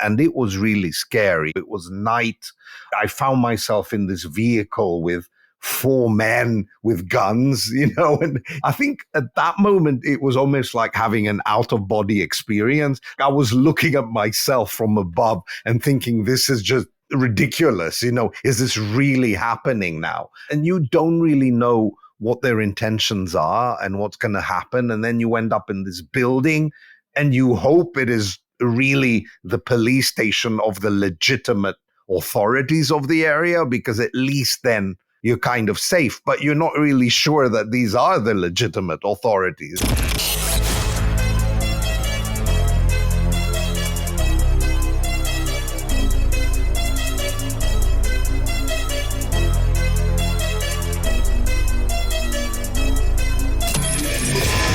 And it was really scary. It was night. I found myself in this vehicle with 4 men with guns, and I think at that moment, it was almost like having an out-of-body experience. I was looking at myself from above and thinking, this is just ridiculous. Is this really happening now? And you don't really know what their intentions are and what's going to happen. And then you end up in this building and you hope it is really the police station of the legitimate authorities of the area, because at least then you're kind of safe, but you're not really sure that these are the legitimate authorities.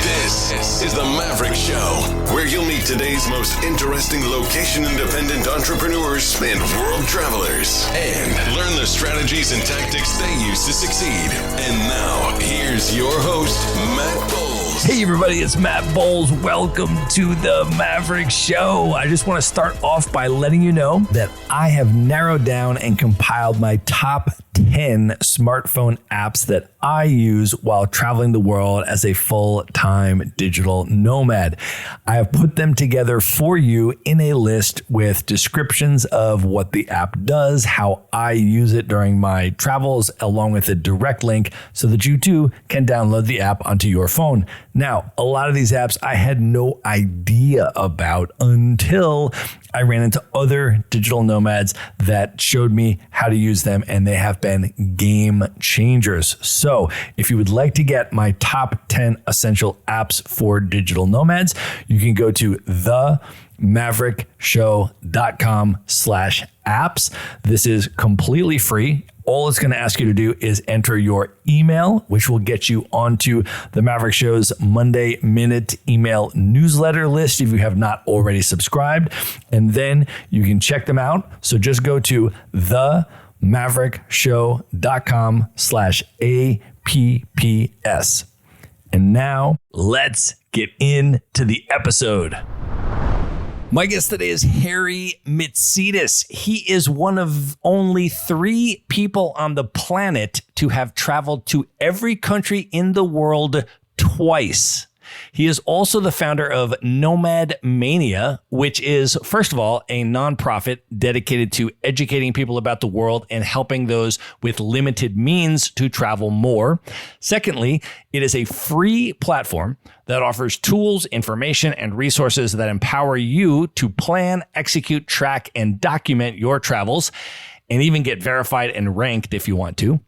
This is the Maverick Show, where you'll meet today's most interesting location-independent entrepreneurs and world travelers, and learn the strategies and tactics they use to succeed. And now, here's your host, Matt Bowles. Hey everybody, it's Matt Bowles. Welcome to the Maverick Show. I just want to start off by letting you know that I have narrowed down and compiled my top 10 smartphone apps that I use while traveling the world as a full-time digital nomad. I have put them together for you in a list with descriptions of what the app does, how I use it during my travels, along with a direct link so that you too can download the app onto your phone. Now, a lot of these apps I had no idea about until I ran into other digital nomads that showed me how to use them, and they have been game changers. So if you would like to get my top 10 essential apps for digital nomads, you can go to themaverickshow.com/apps. This is completely free. All it's going to ask you to do is enter your email, which will get you onto the Maverick Show's Monday Minute email newsletter list if you have not already subscribed. And then you can check them out. So just go to themaverickshow.com/apps. And now let's get into the episode. My guest today is Harry Mitsidis. He is one of only 3 people on the planet to have traveled to every country in the world twice. He is also the founder of Nomad Mania, which is, first of all, a nonprofit dedicated to educating people about the world and helping those with limited means to travel more. Secondly, it is a free platform that offers tools, information, and resources that empower you to plan, execute, track, and document your travels, and even get verified and ranked if you want to.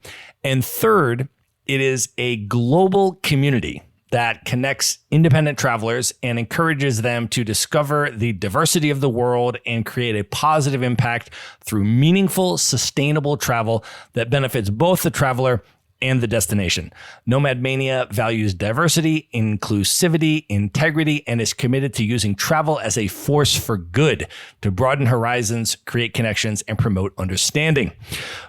And third, it is a global community that connects independent travelers and encourages them to discover the diversity of the world and create a positive impact through meaningful, sustainable travel that benefits both the traveler and the destination. Nomad Mania values diversity, inclusivity, integrity, and is committed to using travel as a force for good to broaden horizons, create connections, and promote understanding.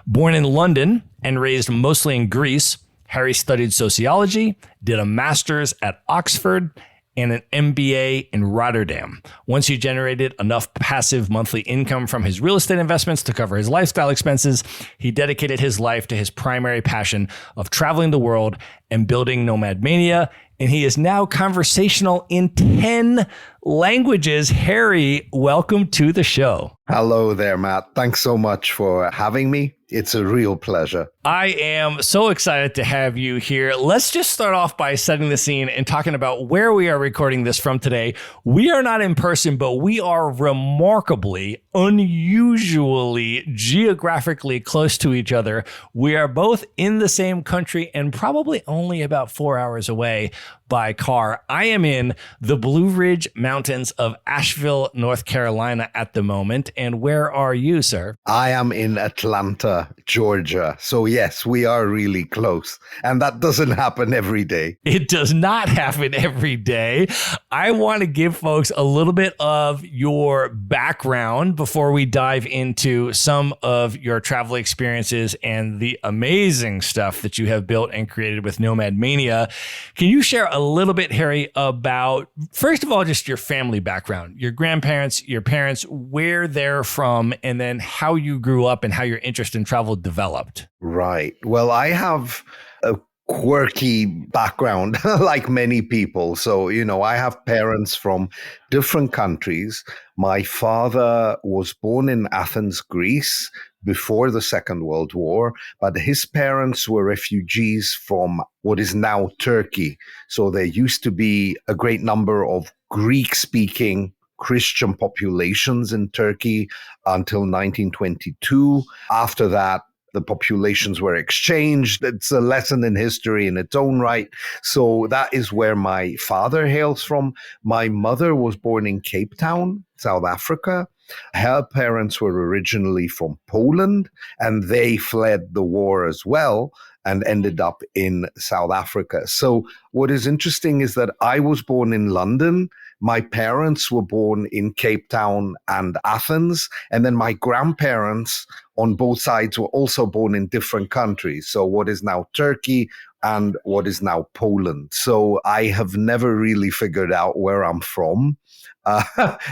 Born in London and raised mostly in Greece, Harry studied sociology, did a master's at Oxford, and an MBA in Rotterdam. Once he generated enough passive monthly income from his real estate investments to cover his lifestyle expenses, he dedicated his life to his primary passion of traveling the world and building Nomad Mania. And he is now conversational in 10 languages. Harry, welcome to the show. Hello there, Matt. Thanks so much for having me. It's a real pleasure. I am so excited to have you here. Let's just start off by setting the scene and talking about where we are recording this from today. We are not in person, but we are remarkably, unusually, geographically close to each other. We are both in the same country and probably only about 4 hours away by car. I am in the Blue Ridge Mountains of Asheville, North Carolina at the moment. And where are you, sir? I am in Atlanta, Georgia. So yes, we are really close. And that doesn't happen every day. It does not happen every day. I want to give folks a little bit of your background before we dive into some of your travel experiences and the amazing stuff that you have built and created with Nomad Mania. Can you share a a little bit, Harry, about, first of all, just your family background, your grandparents, your parents, where they're from, and then how you grew up and how your interest in travel developed. Right. Well, I have a quirky background, like many people. So, I have parents from different countries. My father was born in Athens, Greece, before the Second World War, but his parents were refugees from what is now Turkey. So there used to be a great number of Greek-speaking Christian populations in Turkey until 1922. After that, the populations were exchanged. It's a lesson in history in its own right. So that is where my father hails from. My mother was born in Cape Town, South Africa. Her parents were originally from Poland, and they fled the war as well and ended up in South Africa. So what is interesting is that I was born in London. My parents were born in Cape Town and Athens, and then my grandparents on both sides were also born in different countries. So what is now Turkey and what is now Poland. So I have never really figured out where I'm from.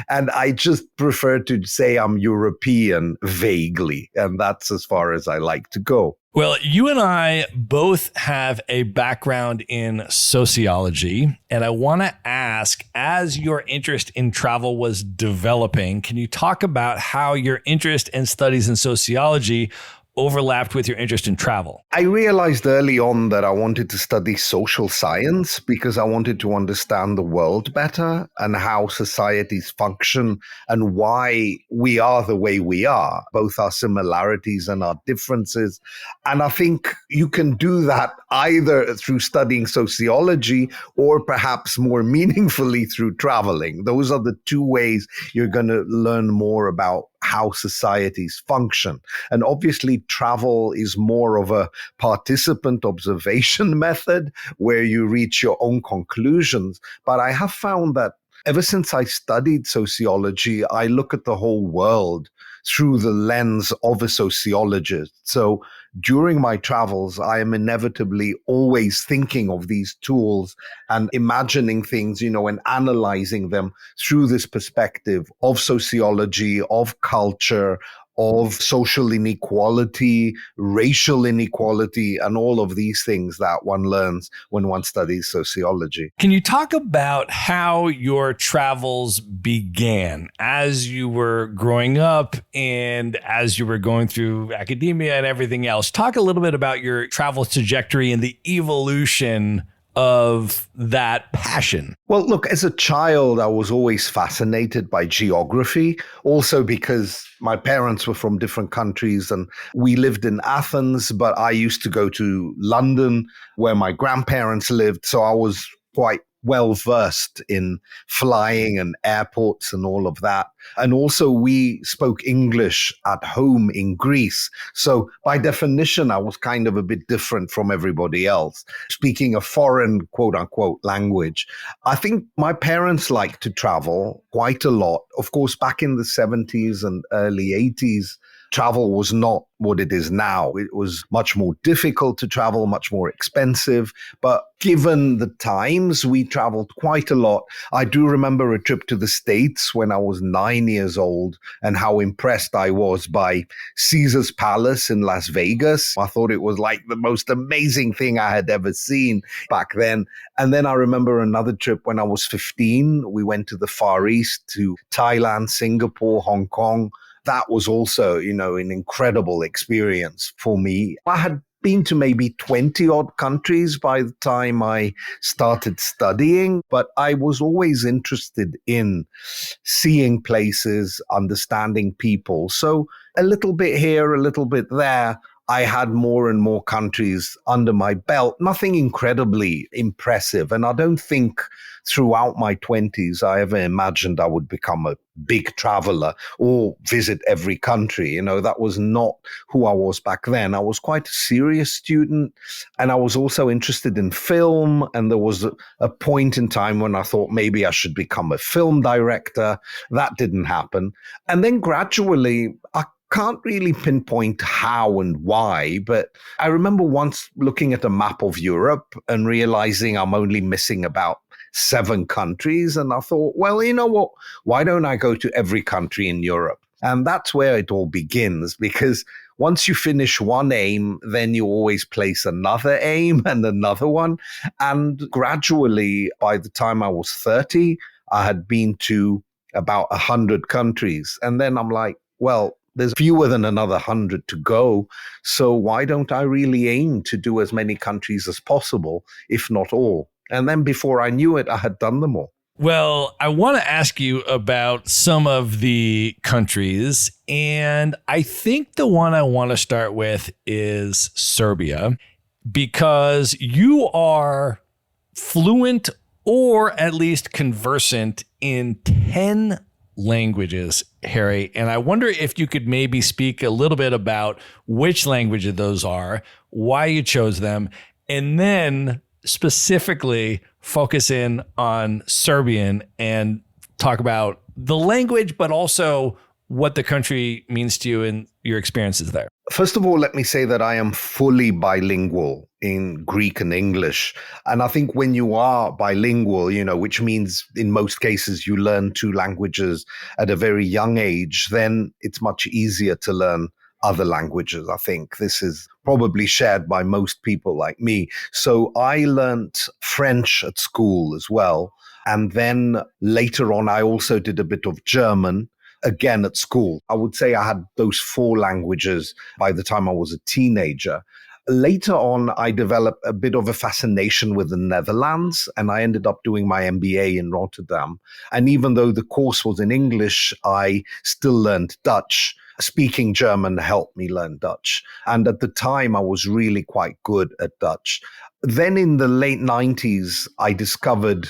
And I just prefer to say I'm European vaguely, and that's as far as I like to go. Well, you and I both have a background in sociology, and I want to ask, as your interest in travel was developing, can you talk about how your interest in studies in sociology overlapped with your interest in travel? I realized early on that I wanted to study social science because I wanted to understand the world better and how societies function and why we are the way we are, both our similarities and our differences. And I think you can do that either through studying sociology or perhaps more meaningfully through traveling. Those are the two ways you're going to learn more about how societies function. And obviously, travel is more of a participant observation method where you reach your own conclusions. But I have found that ever since I studied sociology, I look at the whole world through the lens of a sociologist. So during my travels, I am inevitably always thinking of these tools and imagining things, and analyzing them through this perspective of sociology, of culture, of social inequality, racial inequality, and all of these things that one learns when one studies sociology. Can you talk about how your travels began as you were growing up and as you were going through academia and everything else? Talk a little bit about your travel trajectory and the evolution of that passion. Well, look, as a child, I was always fascinated by geography, also because my parents were from different countries and we lived in Athens, but I used to go to London where my grandparents lived. So I was quite well versed in flying and airports and all of that. And also we spoke English at home in Greece. So by definition, I was kind of a bit different from everybody else, speaking a foreign, quote unquote, language. I think my parents liked to travel quite a lot. Of course, back in the 70s and early 80s, travel was not what it is now. It was much more difficult to travel, much more expensive. But given the times, we traveled quite a lot. I do remember a trip to the States when I was 9 years old and how impressed I was by Caesar's Palace in Las Vegas. I thought it was like the most amazing thing I had ever seen back then. And then I remember another trip when I was 15. We went to the Far East, to Thailand, Singapore, Hong Kong. That was also, an incredible experience for me. I had been to maybe 20 odd countries by the time I started studying, but I was always interested in seeing places, understanding people. So a little bit here, a little bit there. I had more and more countries under my belt, nothing incredibly impressive. And I don't think throughout my 20s I ever imagined I would become a big traveler or visit every country. That was not who I was back then. I was quite a serious student, and I was also interested in film. And there was a point in time when I thought maybe I should become a film director. That didn't happen. And then gradually I can't really pinpoint how and why, but I remember once looking at a map of Europe and realizing I'm only missing about 7 countries. And I thought, well, you know what? Why don't I go to every country in Europe? And that's where it all begins, because once you finish one aim, then you always place another aim and another one. And gradually, by the time I was 30, I had been to about 100 countries. And then I'm like, well, there's fewer than another 100 to go. So why don't I really aim to do as many countries as possible, if not all? And then before I knew it, I had done them all. Well, I want to ask you about some of the countries, and I think the one I want to start with is Serbia, because you are fluent or at least conversant in 10 languages, Harry. And I wonder if you could maybe speak a little bit about which language those are, why you chose them, and then specifically focus in on Serbian and talk about the language, but also what the country means to you and your experiences there. First of all, let me say that I am fully bilingual in Greek and English. And I think when you are bilingual, which means in most cases you learn 2 languages at a very young age, then it's much easier to learn other languages. I think this is probably shared by most people like me. So I learned French at school as well. And then later on, I also did a bit of German, again at school. I would say I had those 4 languages by the time I was a teenager. Later on, I developed a bit of a fascination with the Netherlands, and I ended up doing my MBA in Rotterdam. And even though the course was in English, I still learned Dutch. Speaking German helped me learn Dutch. And at the time, I was really quite good at Dutch. Then in the late 90s, I discovered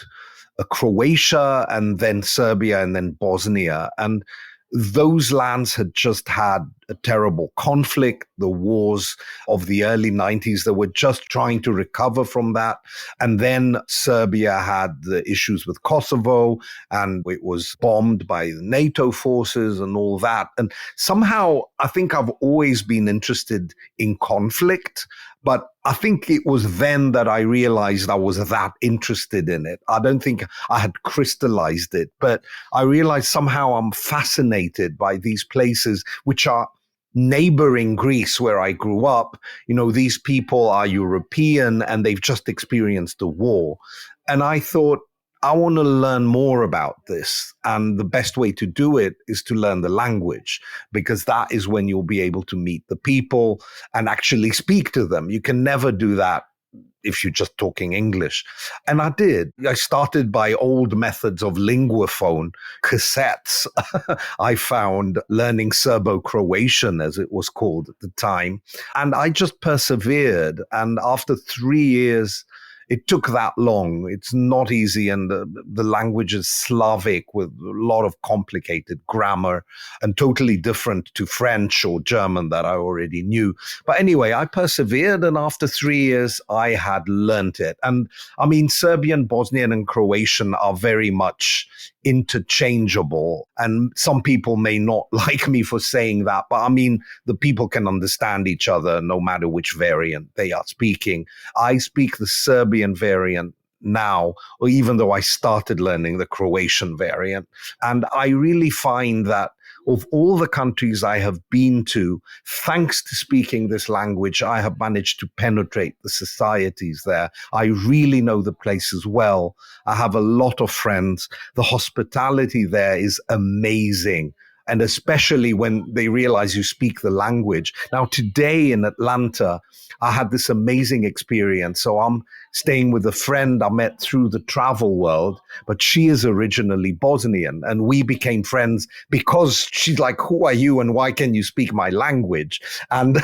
Croatia and then Serbia and then Bosnia. And those lands had just had a terrible conflict, the wars of the early 90s. They were just trying to recover from that. And then Serbia had the issues with Kosovo, and it was bombed by the NATO forces and all that. And somehow, I think I've always been interested in conflict, but I think it was then that I realized I was that interested in it. I don't think I had crystallized it, but I realized somehow I'm fascinated by these places which are neighboring Greece, where I grew up. These people are European and they've just experienced a war. And I thought, I want to learn more about this. And the best way to do it is to learn the language, because that is when you'll be able to meet the people and actually speak to them. You can never do that if you're just talking English. And I did. I started by old methods of linguaphone cassettes. I found learning Serbo-Croatian, as it was called at the time. And I just persevered. And after 3 years, it took that long. It's not easy. And the language is Slavic with a lot of complicated grammar and totally different to French or German that I already knew. But anyway, I persevered. And after 3 years, I had learned it. And I mean, Serbian, Bosnian, and Croatian are very much interchangeable. And some people may not like me for saying that, but I mean, the people can understand each other no matter which variant they are speaking. I speak the Serbian variant now, or even though I started learning the Croatian variant. And I really find that of all the countries I have been to, thanks to speaking this language, I have managed to penetrate the societies there. I really know the places well. I have a lot of friends. The hospitality there is amazing. And especially when they realize you speak the language. Now, today in Atlanta, I had this amazing experience. So I'm staying with a friend I met through the travel world, but she is originally Bosnian. And we became friends because she's like, who are you and why can you speak my language? And,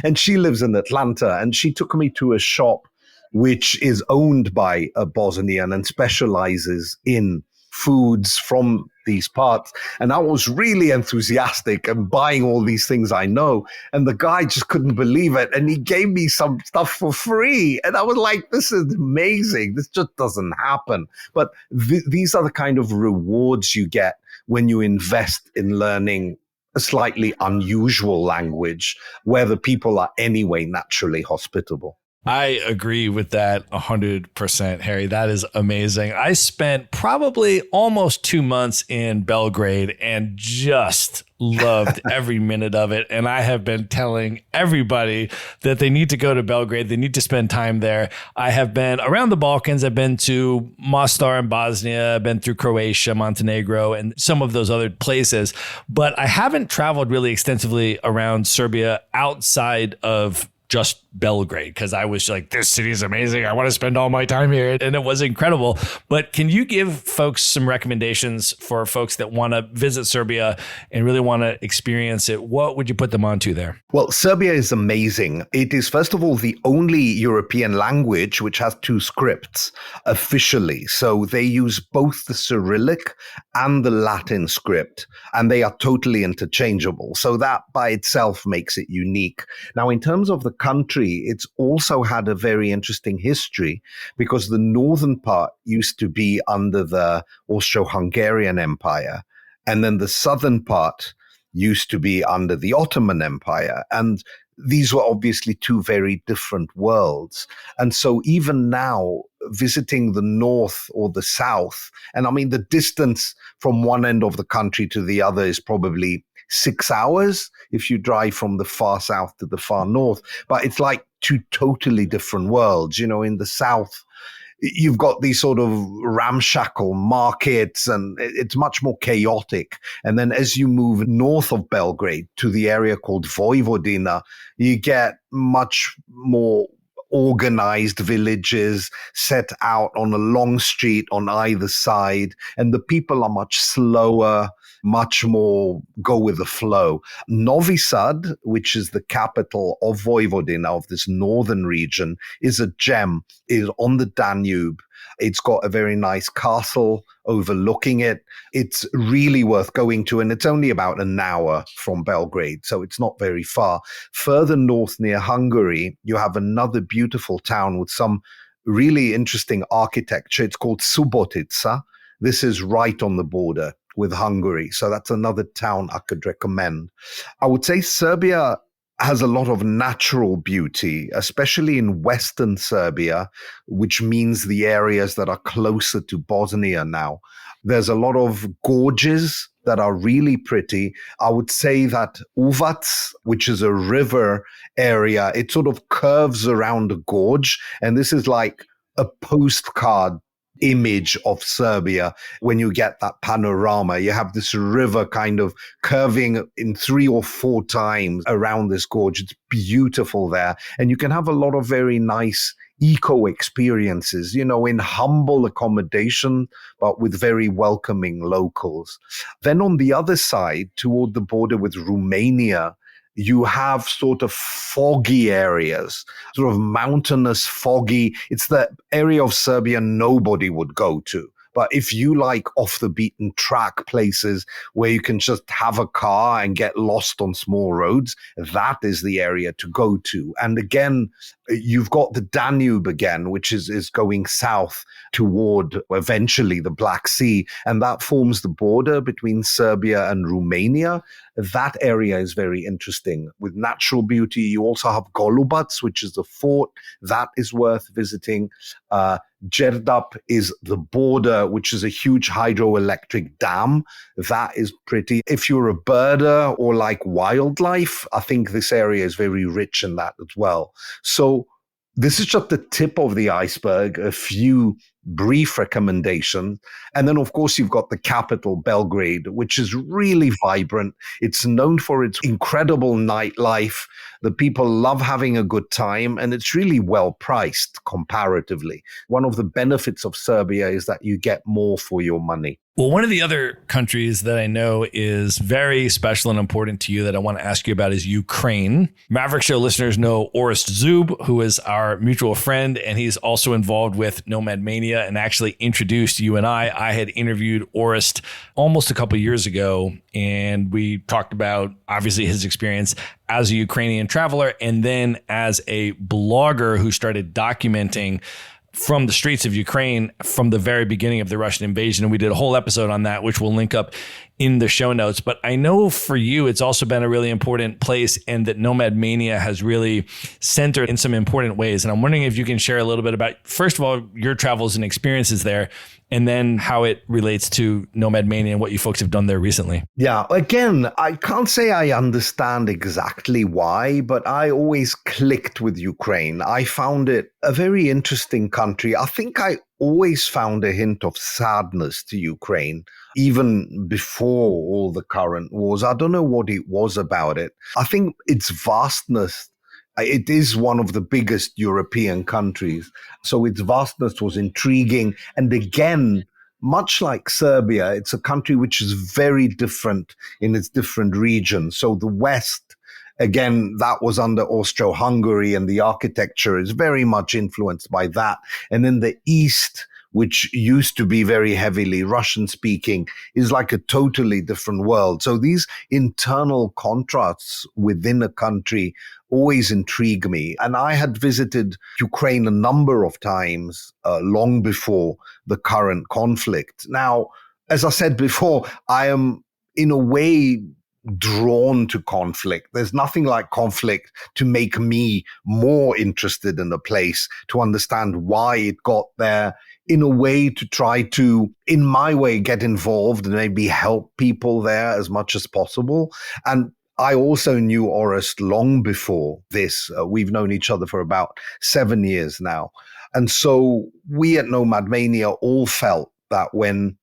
and she lives in Atlanta, and she took me to a shop which is owned by a Bosnian and specializes in foods from these parts. And I was really enthusiastic and buying all these things I know. And the guy just couldn't believe it. And he gave me some stuff for free. And I was like, this is amazing. This just doesn't happen. But these are the kind of rewards you get when you invest in learning a slightly unusual language where the people are anyway naturally hospitable. I agree with that 100%, Harry. That is amazing. I spent probably almost 2 months in Belgrade and just loved every minute of it. And I have been telling everybody that they need to go to Belgrade. They need to spend time there. I have been around the Balkans. I've been to Mostar and Bosnia. I've been through Croatia, Montenegro, and some of those other places. But I haven't traveled really extensively around Serbia outside of just Belgrade, because I was like, this city is amazing. I want to spend all my time here. And it was incredible. But can you give folks some recommendations for folks that want to visit Serbia and really want to experience it? What would you put them onto there? Well, Serbia is amazing. It is, first of all, the only European language which has 2 scripts officially. So they use both the Cyrillic and the Latin script, and they are totally interchangeable. So that by itself makes it unique. Now, in terms of the country, it's also had a very interesting history because the northern part used to be under the Austro-Hungarian Empire, and then the southern part used to be under the Ottoman Empire. And these were obviously 2 very different worlds. And so even now, visiting the north or the south, and I mean, the distance from one end of the country to the other is probably 6 hours if you drive from the far south to the far north. But it's like 2 totally different worlds. You know, in the south, you've got these sort of ramshackle markets and it's much more chaotic. And then as you move north of Belgrade to the area called Vojvodina, you get much more organized villages set out on a long street on either side. And the people are much slower, much more go with the flow. Novi Sad, which is the capital of Vojvodina, of this northern region, is a gem. It is on the Danube. It's got a very nice castle overlooking it. It's really worth going to, and it's only about an hour from Belgrade, so it's not very far. Further north near Hungary, you have another beautiful town with some really interesting architecture. It's called Subotica. This is right on the border with Hungary, so that's another town I could recommend. I would say Serbia has a lot of natural beauty, especially in Western Serbia, which means the areas that are closer to Bosnia now. There's a lot of gorges that are really pretty. I would say that Uvac, which is a river area, it sort of curves around a gorge. And this is like a postcard image of Serbia. When you get that panorama, you have this river kind of curving in 3 or 4 times around this gorge. It's beautiful there. And you can have a lot of very nice eco experiences, you know, in humble accommodation, but with very welcoming locals. Then on the other side, toward the border with Romania, you have sort of foggy areas, sort of mountainous, foggy. It's the area of Serbia nobody would go to. But if you like off the beaten track places where you can just have a car and get lost on small roads, that is the area to go to. And again, you've got the Danube again, which is going south toward eventually the Black Sea. And that forms the border between Serbia and Romania. That area is very interesting with natural beauty. You also have Golubac, which is the fort. That is worth visiting. Đerdap is the border, which is a huge hydroelectric dam. That is pretty. If you're a birder or like wildlife, I think this area is very rich in that as well. So this is just the tip of the iceberg, a few brief recommendations. And then, of course, you've got the capital, Belgrade, which is really vibrant. It's known for its incredible nightlife. The people love having a good time, and it's really well priced comparatively. One of the benefits of Serbia is that you get more for your money. Well, one of the other countries that I know is very special and important to you that I want to ask you about is Ukraine. Maverick Show listeners know Orest Zub, who is our mutual friend, and he's also involved with Nomad Mania and actually introduced you and I. I had interviewed Orest almost a couple of years ago, and we talked about obviously his experience as a Ukrainian traveler and then as a blogger who started documenting from the streets of Ukraine from the very beginning of the Russian invasion. And we did a whole episode on that, which we'll link up in the show notes. But I know for you, it's also been a really important place, and that Nomad Mania has really centered in some important ways. And I'm wondering if you can share a little bit about, first of all, your travels and experiences there, and then how it relates to Nomad Mania and what you folks have done there recently. Yeah, again, I can't say I understand exactly why, but I always clicked with Ukraine. I found it a very interesting country. I think I always found a hint of sadness to Ukraine, even before all the current wars. I don't know what it was about it. I think its vastness. It is one of the biggest European countries, so its vastness was intriguing. And again, much like Serbia, it's a country which is very different in its different regions. So the West, again, that was under Austro-Hungary, and the architecture is very much influenced by that. And then the East, which used to be very heavily Russian-speaking, is like a totally different world. So these internal contrasts within a country always intrigue me. And I had visited Ukraine a number of times long before the current conflict. Now, as I said before, I am in a way drawn to conflict. There's nothing like conflict to make me more interested in a place, to understand why it got there, in a way to try to, in my way, get involved and maybe help people there as much as possible. And I also knew Orest long before this. We've known each other for about 7 years now. And so we at Nomad Mania all felt that when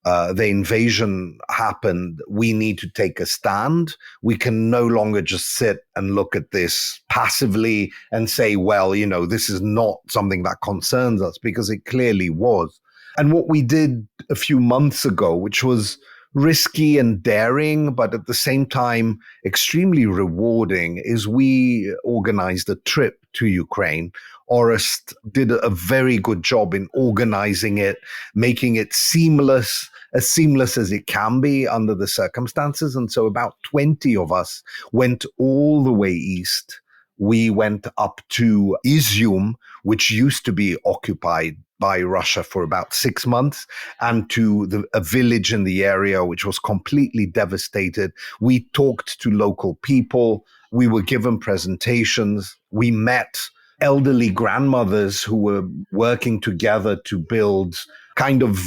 the invasion happened, we need to take a stand. We can no longer just sit and look at this passively and say, well, you know, this is not something that concerns us, because it clearly was. And what we did a few months ago, which was risky and daring, but at the same time extremely rewarding, is we organized a trip to Ukraine. Orest did a very good job in organizing it, making it seamless as it can be under the circumstances. And so about 20 of us went all the way east. We went up to Izium, which used to be occupied by Russia for about 6 months, and to a village in the area which was completely devastated. We talked to local people. We were given presentations. We met elderly grandmothers who were working together to build kind of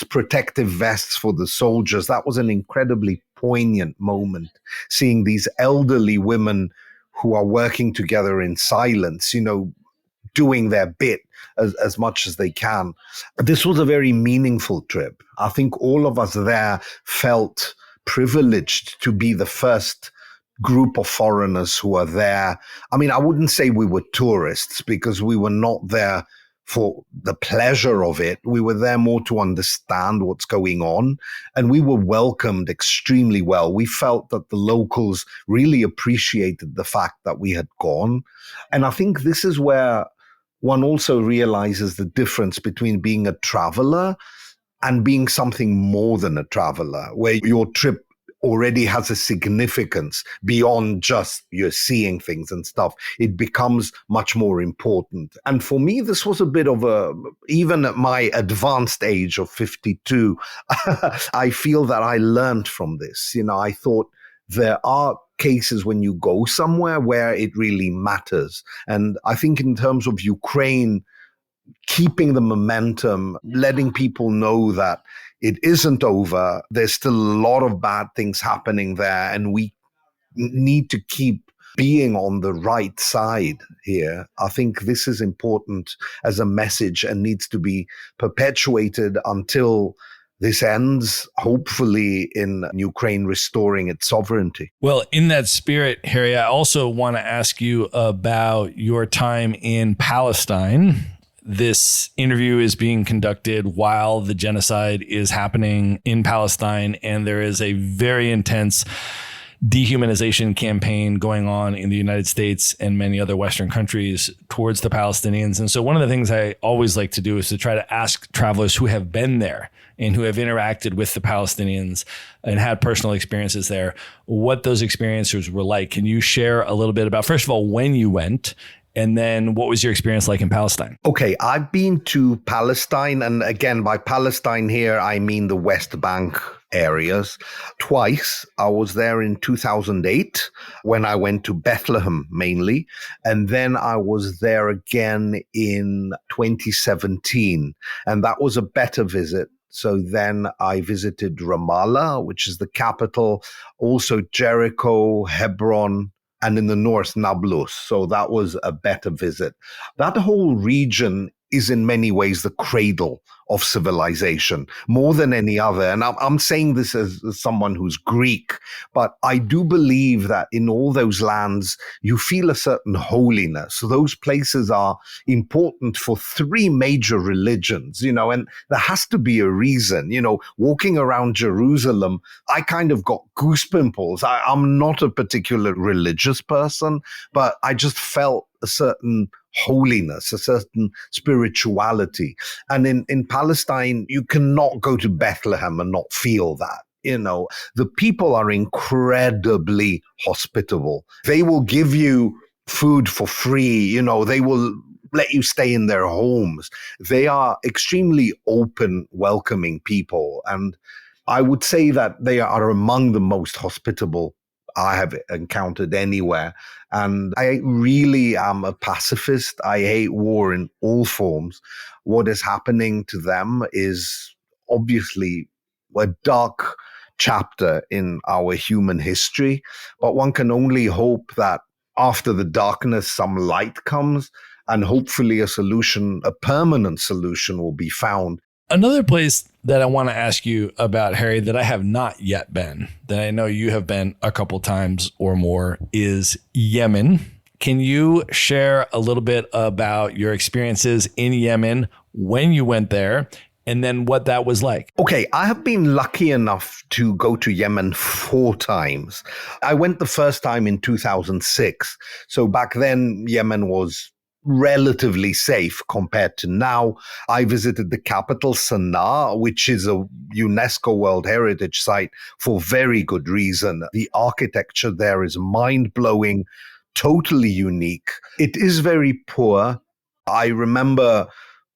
protective vests for the soldiers. That was an incredibly poignant moment, seeing these elderly women who are working together in silence, you know, doing their bit as much as they can. This was a very meaningful trip. I think all of us there felt privileged to be the first group of foreigners who are there. I mean, I wouldn't say we were tourists, because we were not there for the pleasure of it. We were there more to understand what's going on, and we were welcomed extremely well. We felt that the locals really appreciated the fact that we had gone. And I think this is where one also realizes the difference between being a traveler and being something more than a traveler, where your trip already has a significance beyond just you're seeing things and stuff. It becomes much more important. And for me, this was a bit of even at my advanced age of 52, I feel that I learned from this. You know, I thought there are cases when you go somewhere where it really matters. And I think in terms of Ukraine, keeping the momentum, letting people know that it isn't over. There's still a lot of bad things happening there, and we need to keep being on the right side here. I think this is important as a message and needs to be perpetuated until this ends, hopefully in Ukraine restoring its sovereignty. Well, in that spirit, Harry, I also want to ask you about your time in Palestine. This interview is being conducted while the genocide is happening in Palestine, and there is a very intense dehumanization campaign going on in the United States and many other Western countries towards the Palestinians. And so one of the things I always like to do is to try to ask travelers who have been there and who have interacted with the Palestinians and had personal experiences there, what those experiences were like. Can you share a little bit about, first of all, when you went, and then what was your experience like in Palestine? Okay, I've been to Palestine. And again, by Palestine here, I mean the West Bank areas. Twice. I was there in 2008 when I went to Bethlehem mainly. And then I was there again in 2017. And that was a better visit. So then I visited Ramallah, which is the capital, also Jericho, Hebron, and in the north, Nablus. So that was a better visit. That whole region is in many ways the cradle of civilization, more than any other. And I'm saying this as someone who's Greek, but I do believe that in all those lands, you feel a certain holiness. So those places are important for three major religions, and there has to be a reason. Walking around Jerusalem, I kind of got goosepimples. I'm not a particular religious person, but I just felt a certain holiness, a certain spirituality. And in Palestine, you cannot go to Bethlehem and not feel that. The people are incredibly hospitable. They will give you food for free. They will let you stay in their homes. They are extremely open, welcoming people. And I would say that they are among the most hospitable I have encountered anywhere. And I really am a pacifist. I hate war in all forms. What is happening to them is obviously a dark chapter in our human history. But one can only hope that after the darkness, some light comes, and hopefully a permanent solution will be found. Another place that I want to ask you about, Harry, that I have not yet been, that I know you have been a couple times or more, is Yemen. Can you share a little bit about your experiences in Yemen when you went there, and then what that was like? Okay, I have been lucky enough to go to Yemen 4 times. I went the first time in 2006. So back then, Yemen was relatively safe compared to now. I visited the capital, Sana'a, which is a UNESCO World Heritage Site for very good reason. The architecture there is mind-blowing, totally unique. It is very poor. I remember,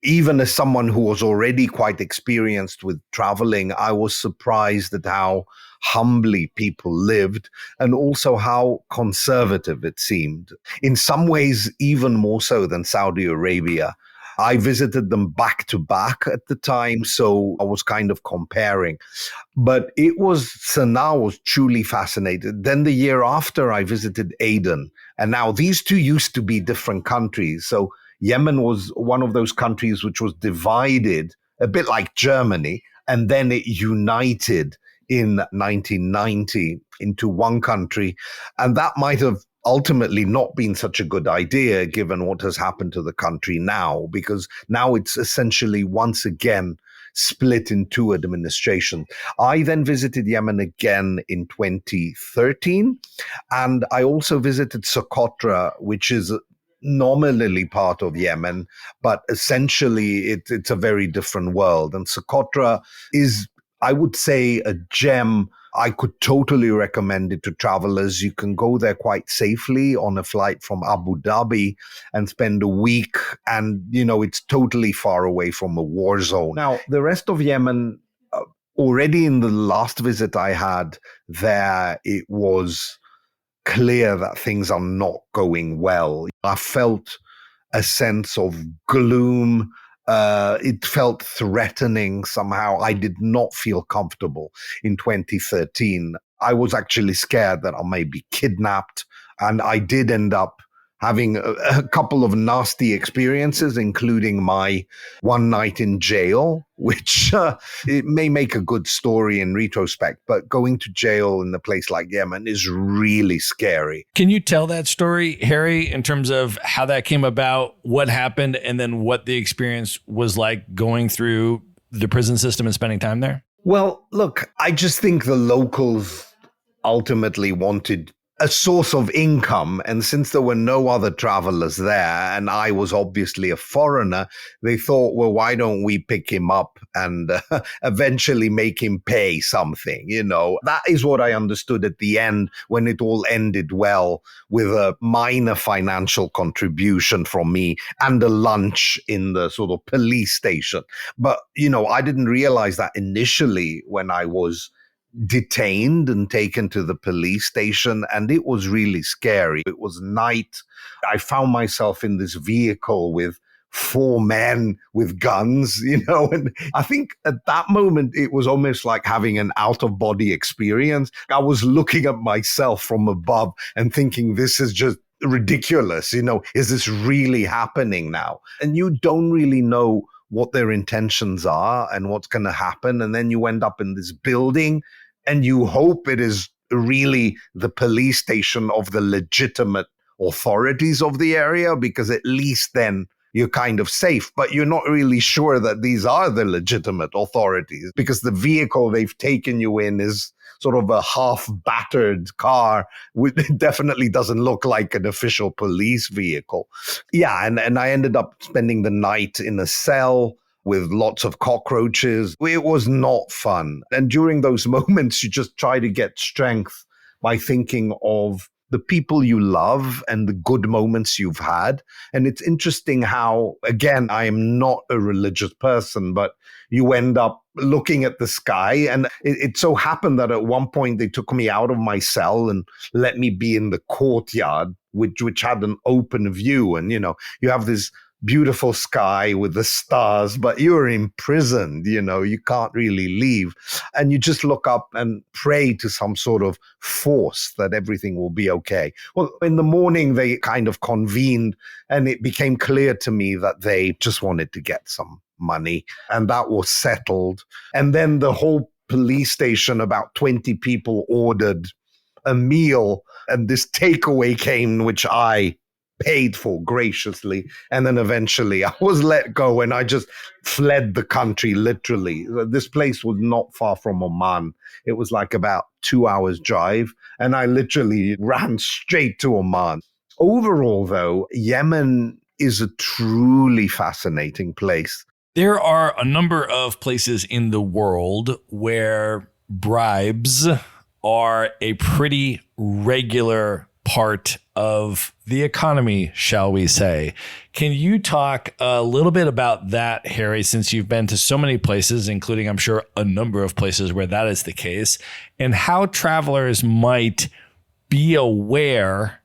even as someone who was already quite experienced with traveling, I was surprised at how humbly people lived and also how conservative it seemed. In some ways, even more so than Saudi Arabia. I visited them back to back at the time, so I was kind of comparing. But Sana'a was truly fascinating. Then the year after, I visited Aden. And now these two used to be different countries. So Yemen was one of those countries which was divided, a bit like Germany, and then it united in 1990 into one country. And that might have ultimately not been such a good idea given what has happened to the country now, because now it's essentially once again split in 2 administrations. I then visited Yemen again in 2013, and I also visited Socotra, which is nominally part of Yemen, but essentially it's a very different world. And Socotra is, I would say, a gem. I could totally recommend it to travelers. You can go there quite safely on a flight from Abu Dhabi and spend a week. And, it's totally far away from a war zone. Now, the rest of Yemen, already in the last visit I had there, it was clear that things are not going well. I felt a sense of gloom. It felt threatening somehow. I did not feel comfortable in 2013. I was actually scared that I may be kidnapped, and I did end up having a couple of nasty experiences, including my one night in jail, which it may make a good story in retrospect, but going to jail in a place like Yemen is really scary. Can you tell that story, Harry, in terms of how that came about, what happened, and then what the experience was like going through the prison system and spending time there? Well, look, I just think the locals ultimately wanted a source of income. And since there were no other travelers there, and I was obviously a foreigner, they thought, well, why don't we pick him up and eventually make him pay something? That is what I understood at the end, when it all ended well with a minor financial contribution from me and a lunch in the sort of police station. But, I didn't realize that initially when I was detained and taken to the police station, and it was really scary. It was night. I found myself in this vehicle with four men with guns, and I think at that moment it was almost like having an out-of-body experience. I was looking at myself from above and thinking, this is just ridiculous. Is this really happening now? And you don't really know what their intentions are and what's going to happen. And then you end up in this building and you hope it is really the police station of the legitimate authorities of the area, because at least then you're kind of safe. But you're not really sure that these are the legitimate authorities, because the vehicle they've taken you in is sort of a half-battered car. It definitely doesn't look like an official police vehicle. Yeah, and I ended up spending the night in a cell with lots of cockroaches. It was not fun. And during those moments, you just try to get strength by thinking of the people you love and the good moments you've had. And it's interesting how, again, I am not a religious person, but you end up looking at the sky. And it so happened that at one point they took me out of my cell and let me be in the courtyard, which had an open view. And, you have this beautiful sky with the stars, but you're imprisoned, you can't really leave. And you just look up and pray to some sort of force that everything will be okay. Well, in the morning, they kind of convened and it became clear to me that they just wanted to get some money, and that was settled. And then the whole police station, about 20 people ordered a meal, and this takeaway came, which I paid for graciously. And then eventually I was let go and I just fled the country, literally. This place was not far from Oman. It was like about 2 hours drive, and I literally ran straight to Oman. Overall, though, Yemen is a truly fascinating place. There are a number of places in the world where bribes are a pretty regular part of the economy, shall we say. Can you talk a little bit about that, Harry, since you've been to so many places, including, I'm sure, a number of places where that is the case, and how travelers might be aware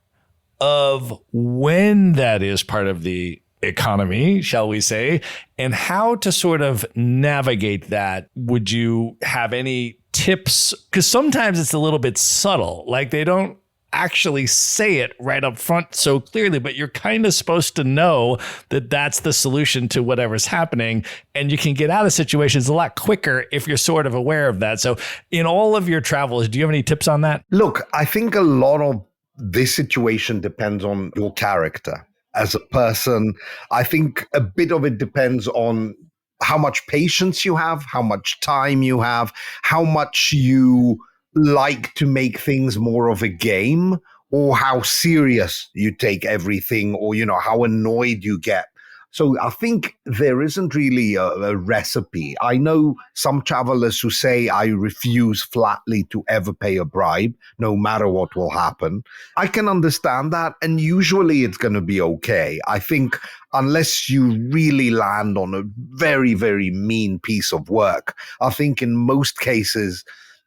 of when that is part of the economy, shall we say, and how to sort of navigate that? Would you have any tips? Because sometimes it's a little bit subtle, like they don't actually say it right up front so clearly, but you're kind of supposed to know that that's the solution to whatever's happening. And you can get out of situations a lot quicker if you're sort of aware of that. So in all of your travels, do you have any tips on that? Look, I think a lot of this situation depends on your character as a person. I think a bit of it depends on how much patience you have, how much time you have, how much you like to make things more of a game, or how serious you take everything, or, how annoyed you get. So I think there isn't really a recipe. I know some travelers who say, I refuse flatly to ever pay a bribe, no matter what will happen. I can understand that. And usually it's going to be okay. I think unless you really land on a very, very mean piece of work, I think in most cases,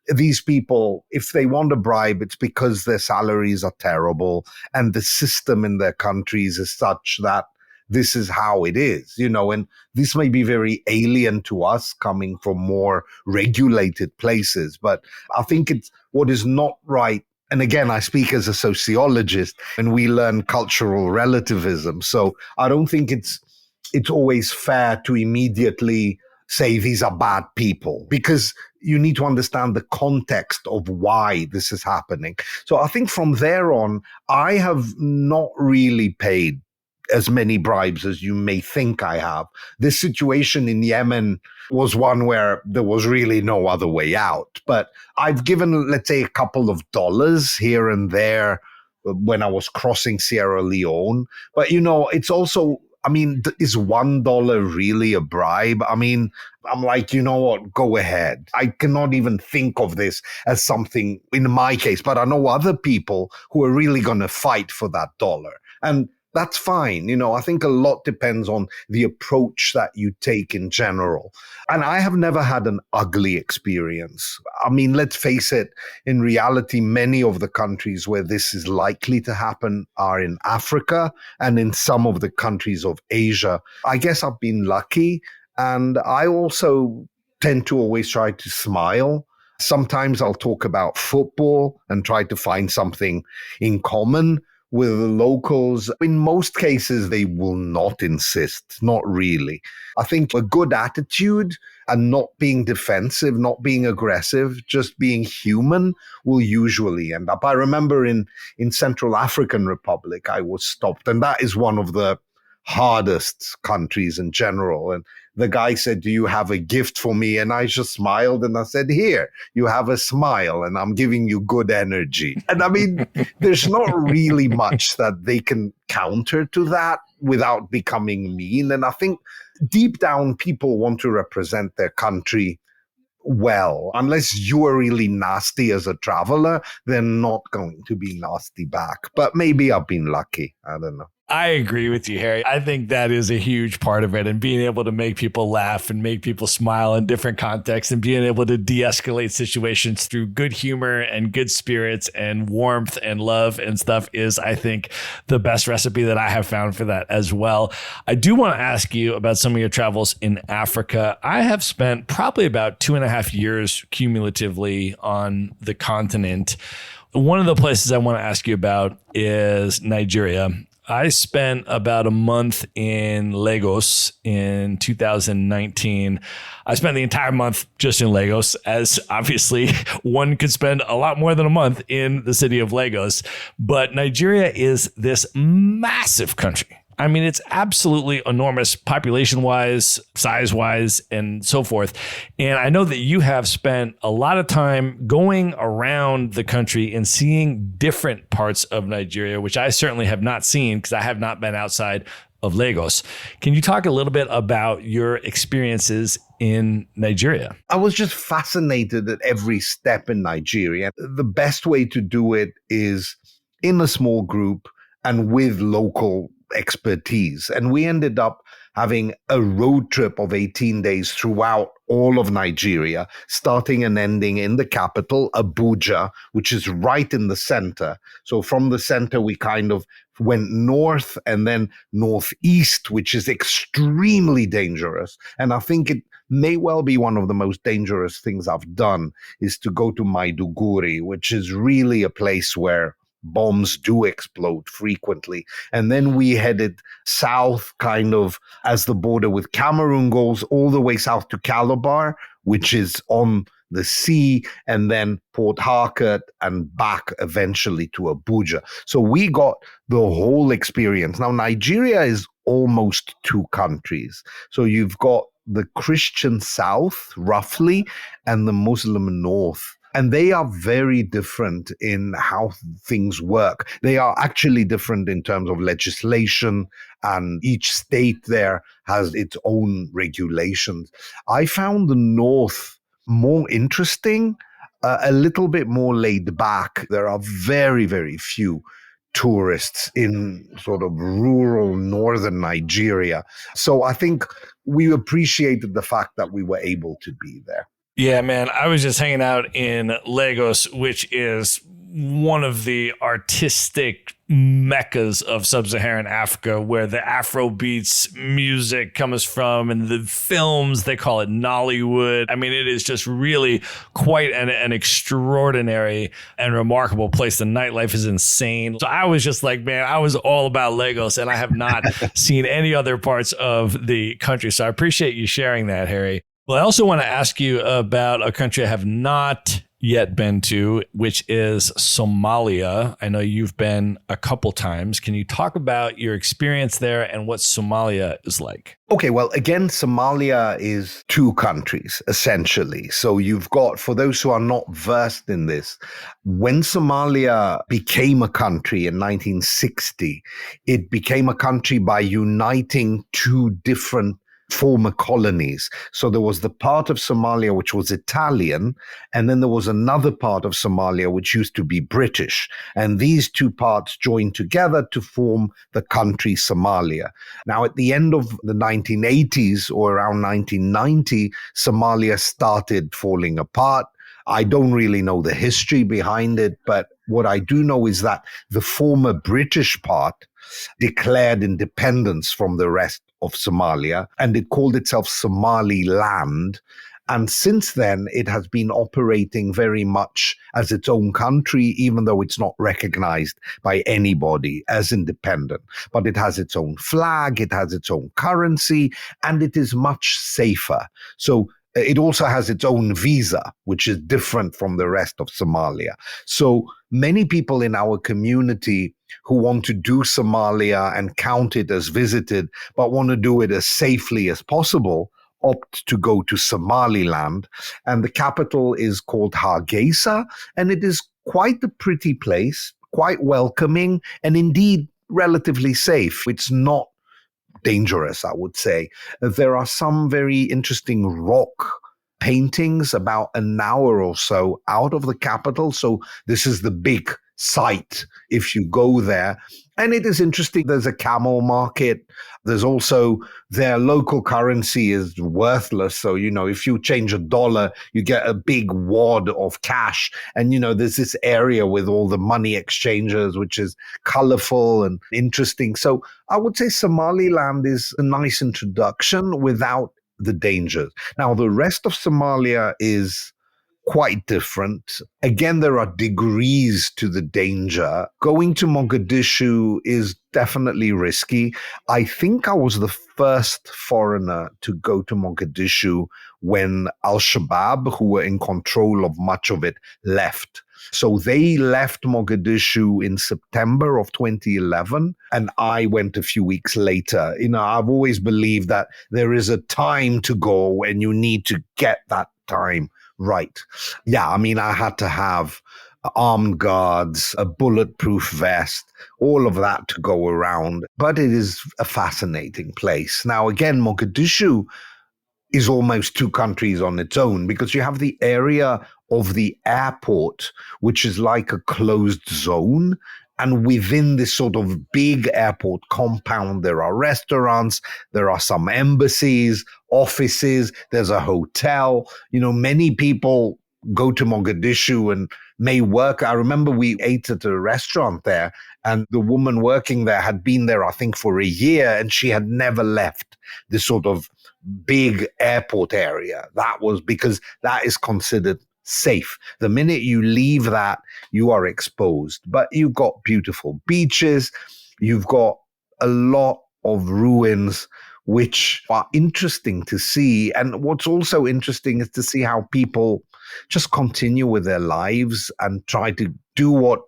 these people, if they want a bribe, it's because their salaries are terrible and the system in their countries is such that this is how it is, and this may be very alien to us coming from more regulated places. But I think it's what is not right. And again, I speak as a sociologist and we learn cultural relativism. So I don't think it's always fair to immediately say these are bad people, because you need to understand the context of why this is happening. So I think from there on, I have not really paid as many bribes as you may think I have. This situation in Yemen was one where there was really no other way out. But I've given, let's say, a couple of dollars here and there when I was crossing Sierra Leone. But, it's also, is $1 really a bribe? I'm like, you know what, go ahead. I cannot even think of this as something in my case, but I know other people who are really going to fight for that dollar. And that's fine. I think a lot depends on the approach that you take in general. And I have never had an ugly experience. I mean, let's face it, in reality, many of the countries where this is likely to happen are in Africa and in some of the countries of Asia. I guess I've been lucky. And I also tend to always try to smile. Sometimes I'll talk about football and try to find something in common with the locals. In most cases, they will not insist, not really. I think a good attitude and not being defensive, not being aggressive, just being human will usually end up. I remember in Central African Republic, I was stopped, and that is one of the hardest countries in general. And the guy said, "Do you have a gift for me?" And I just smiled and I said, "Here, you have a smile and I'm giving you good energy." And I mean, there's not really much that they can counter to that without becoming mean. And I think deep down, people want to represent their country well. Unless you are really nasty as a traveler, they're not going to be nasty back. But maybe I've been lucky. I don't know. I agree with you, Harry. I think that is a huge part of it, and being able to make people laugh and make people smile in different contexts and being able to de-escalate situations through good humor and good spirits and warmth and love and stuff is, I think, the best recipe that I have found for that as well. I do want to ask you about some of your travels in Africa. I have spent probably about 2.5 years cumulatively on the continent. One of the places I want to ask you about is Nigeria. I spent about a month in Lagos in 2019. I spent the entire month just in Lagos, as obviously one could spend a lot more than a month in the city of Lagos. But Nigeria is this massive country. I mean, it's absolutely enormous population-wise, size-wise, and so forth. And I know that you have spent a lot of time going around the country and seeing different parts of Nigeria, which I certainly have not seen because I have not been outside of Lagos. Can you talk a little bit about your experiences in Nigeria? I was just fascinated at every step in Nigeria. The best way to do it is in a small group and with local expertise. And we ended up having a road trip of 18 days throughout all of Nigeria, starting and ending in the capital, Abuja, which is right in the center. So from the center, we kind of went north and then northeast, which is extremely dangerous. And I think it may well be one of the most dangerous things I've done is to go to Maiduguri, which is really a place where bombs do explode frequently. And then we headed south, kind of as the border with Cameroon goes, all the way south to Calabar, which is on the sea, and then Port Harcourt and back eventually to Abuja. So we got the whole experience. Now, Nigeria is almost two countries. So you've got the Christian south, roughly, and the Muslim north. And they are very different in how things work. They are actually different in terms of legislation, and each state there has its own regulations. I found the North more interesting, a little bit more laid back. There are very, very few tourists in sort of rural northern Nigeria. So I think we appreciated the fact that we were able to be there. Yeah, man, I was just hanging out in Lagos, which is one of the artistic meccas of sub-Saharan Africa, where the Afrobeats music comes from, and the films, they call it Nollywood. I mean, it is just really quite an extraordinary and remarkable place. The nightlife is insane. So I was just like, man, I was all about Lagos, and I have not seen any other parts of the country. So I appreciate you sharing that, Harry. Well, I also want to ask you about a country I have not yet been to, which is Somalia. I know you've been a couple times. Can you talk about your experience there and what Somalia is like? Okay, well, again, Somalia is two countries, essentially. So you've got, for those who are not versed in this, when Somalia became a country in 1960, it became a country by uniting two different former colonies. So there was the part of Somalia which was Italian, and then there was another part of Somalia which used to be British. And these two parts joined together to form the country Somalia. Now, at the end of the 1980s or around 1990, Somalia started falling apart. I don't really know the history behind it, but what I do know is that the former British part declared independence from the rest of Somalia, and it called itself Somaliland. And since then, it has been operating very much as its own country, even though it's not recognized by anybody as independent. But it has its own flag, it has its own currency, and it is much safer. So it also has its own visa, which is different from the rest of Somalia. So many people in our community who want to do Somalia and count it as visited, but want to do it as safely as possible, opt to go to Somaliland. And the capital is called Hargeisa, and it is quite a pretty place, quite welcoming, and indeed relatively safe. It's not dangerous, I would say. There are some very interesting rock paintings about an hour or so out of the capital. So this is the big site if you go there. And it is interesting. There's a camel market. There's also their local currency is worthless. So, if you change $1, you get a big wad of cash. And, there's this area with all the money exchangers, which is colorful and interesting. So I would say Somaliland is a nice introduction without the dangers. Now, the rest of Somalia is quite different. Again, there are degrees to the danger. Going to Mogadishu is definitely risky. I think I was the first foreigner to go to Mogadishu when Al-Shabaab, who were in control of much of it, left. So they left Mogadishu in September of 2011, and I went a few weeks later. I've always believed that there is a time to go and you need to get that time right. Yeah, I had to have armed guards, a bulletproof vest, all of that to go around. But it is a fascinating place. Now, again, Mogadishu is almost two countries on its own because you have the area of the airport, which is like a closed zone. And within this sort of big airport compound, there are restaurants, there are some embassies, offices, there's a hotel. Many people go to Mogadishu and may work. I remember we ate at a restaurant there, and the woman working there had been there, I think, for a year, and she had never left this sort of big airport area. That was because that is considered safe. The minute you leave that, you are exposed. But you've got beautiful beaches. You've got a lot of ruins, which are interesting to see. And what's also interesting is to see how people just continue with their lives and try to do what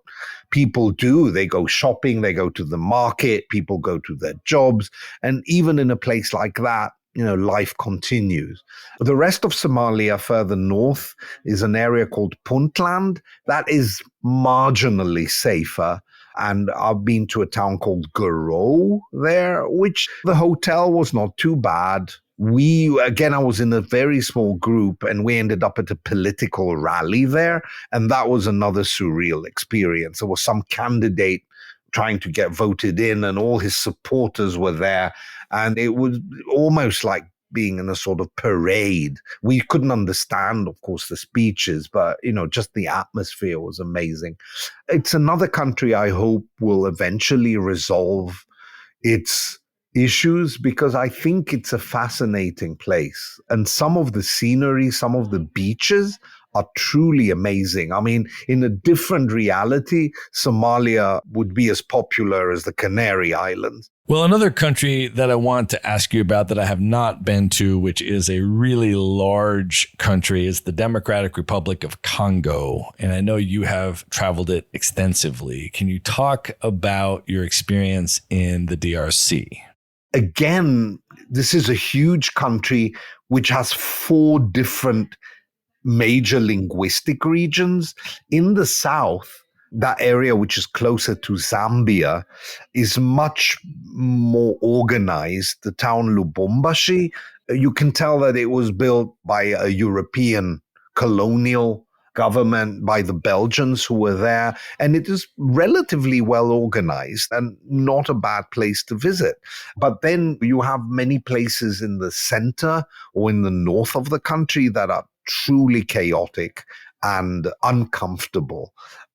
people do. They go shopping, they go to the market, people go to their jobs. And even in a place like that, life continues. The rest of Somalia further north is an area called Puntland that is marginally safer. And I've been to a town called Garo there, which the hotel was not too bad. I was in a very small group and we ended up at a political rally there. And that was another surreal experience. There was some candidate trying to get voted in and all his supporters were there. And it was almost like being in a sort of parade. We couldn't understand, of course, the speeches, but, just the atmosphere was amazing. It's another country I hope will eventually resolve its issues because I think it's a fascinating place. And some of the scenery, some of the beaches are truly amazing. In a different reality, Somalia would be as popular as the Canary Islands. Well, another country that I want to ask you about that I have not been to, which is a really large country, is the Democratic Republic of Congo. And I know you have traveled it extensively. Can you talk about your experience in the DRC? Again, this is a huge country which has 4 different major linguistic regions. In the south, that area, which is closer to Zambia, is much more organized. The town Lubumbashi, you can tell that it was built by a European colonial government, by the Belgians who were there, and it is relatively well organized and not a bad place to visit. But then you have many places in the center or in the north of the country that are truly chaotic and uncomfortable.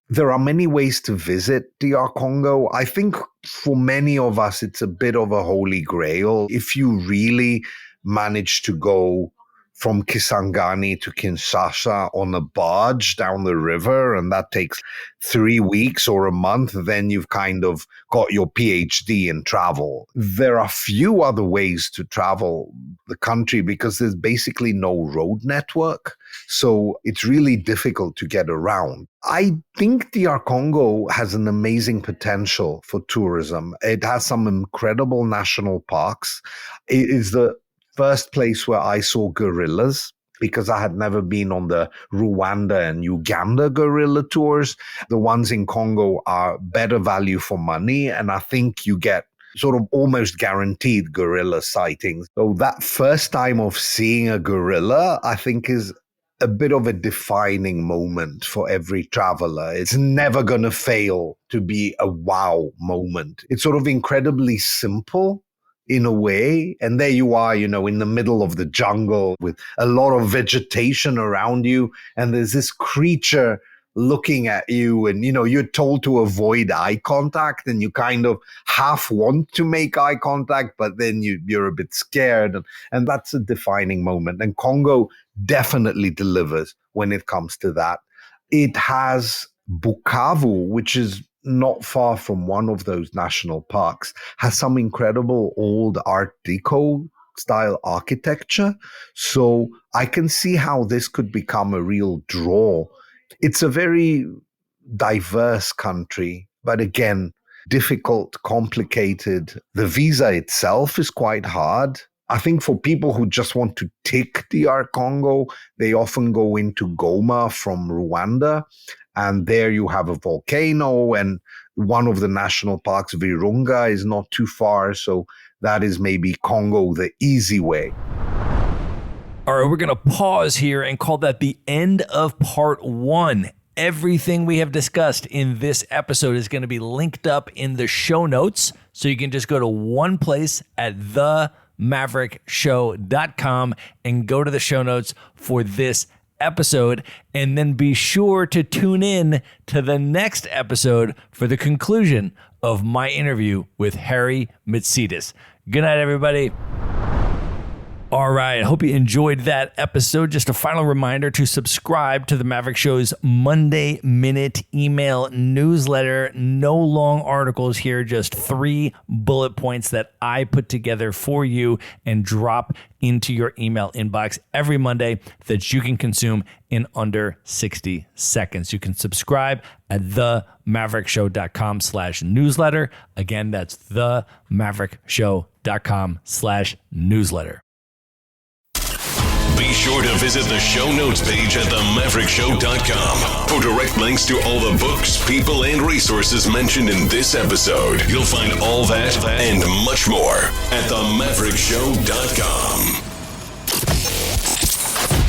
There are many ways to visit DR Congo. I think for many of us, it's a bit of a holy grail. If you really manage to go from Kisangani to Kinshasa on a barge down the river, and that takes 3 weeks or a month, then you've kind of got your PhD in travel. There are few other ways to travel the country because there's basically no road network. So it's really difficult to get around. I think DR Congo has an amazing potential for tourism. It has some incredible national parks. It is the first place where I saw gorillas, because I had never been on the Rwanda and Uganda gorilla tours. The ones in Congo are better value for money, and I think you get sort of almost guaranteed gorilla sightings. So that first time of seeing a gorilla, I think, is a bit of a defining moment for every traveler. It's never going to fail to be a wow moment. It's sort of incredibly simple in a way. And there you are, in the middle of the jungle with a lot of vegetation around you. And there's this creature looking at you, and, you're told to avoid eye contact, and you kind of half want to make eye contact, but then you're a bit scared. And that's a defining moment. And Congo definitely delivers when it comes to that. It has Bukavu, which is not far from one of those national parks, has some incredible old Art Deco style architecture. So I can see how this could become a real draw. It's a very diverse country, but again, difficult, complicated. The visa itself is quite hard. I think for people who just want to tick DR Congo, they often go into Goma from Rwanda. And there you have a volcano, and one of the national parks, Virunga, is not too far. So that is maybe Congo the easy way. All right, we're going to pause here and call that the end of part 1. Everything we have discussed in this episode is going to be linked up in the show notes. So you can just go to one place at themaverickshow.com and go to the show notes for this episode, and then be sure to tune in to the next episode for the conclusion of my interview with Harry Mitsidis. Good night, everybody. All right, I hope you enjoyed that episode. Just a final reminder to subscribe to the Maverick Show's Monday Minute email newsletter. No long articles here, just 3 bullet points that I put together for you and drop into your email inbox every Monday that you can consume in under 60 seconds. You can subscribe at themaverickshow.com/newsletter. Again, that's themaverickshow.com/newsletter. Be sure to visit the show notes page at themaverickshow.com for direct links to all the books, people, and resources mentioned in this episode. You'll find all that and much more at themaverickshow.com.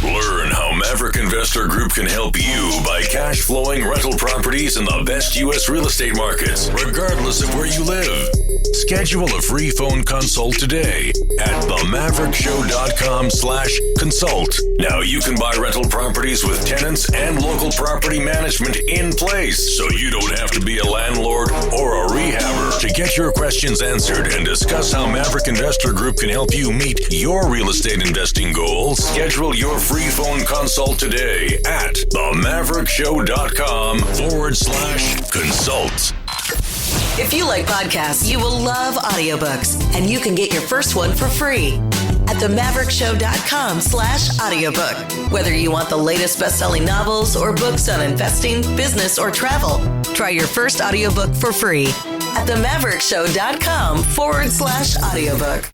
Learn how Maverick Investor Group can help you buy cash flowing rental properties in the best U.S. real estate markets, regardless of where you live. Schedule a free phone consult today at themaverickshow.com/consult. Now you can buy rental properties with tenants and local property management in place, so you don't have to be a landlord or a rehabber. To get your questions answered and discuss how Maverick Investor Group can help you meet your real estate investing goals, schedule your free phone consult today at themaverickshow.com/consult. If you like podcasts, you will love audiobooks, and you can get your first one for free at themaverickshow.com/audiobook. Whether you want the latest best-selling novels or books on investing, business, or travel, try your first audiobook for free at themaverickshow.com/audiobook.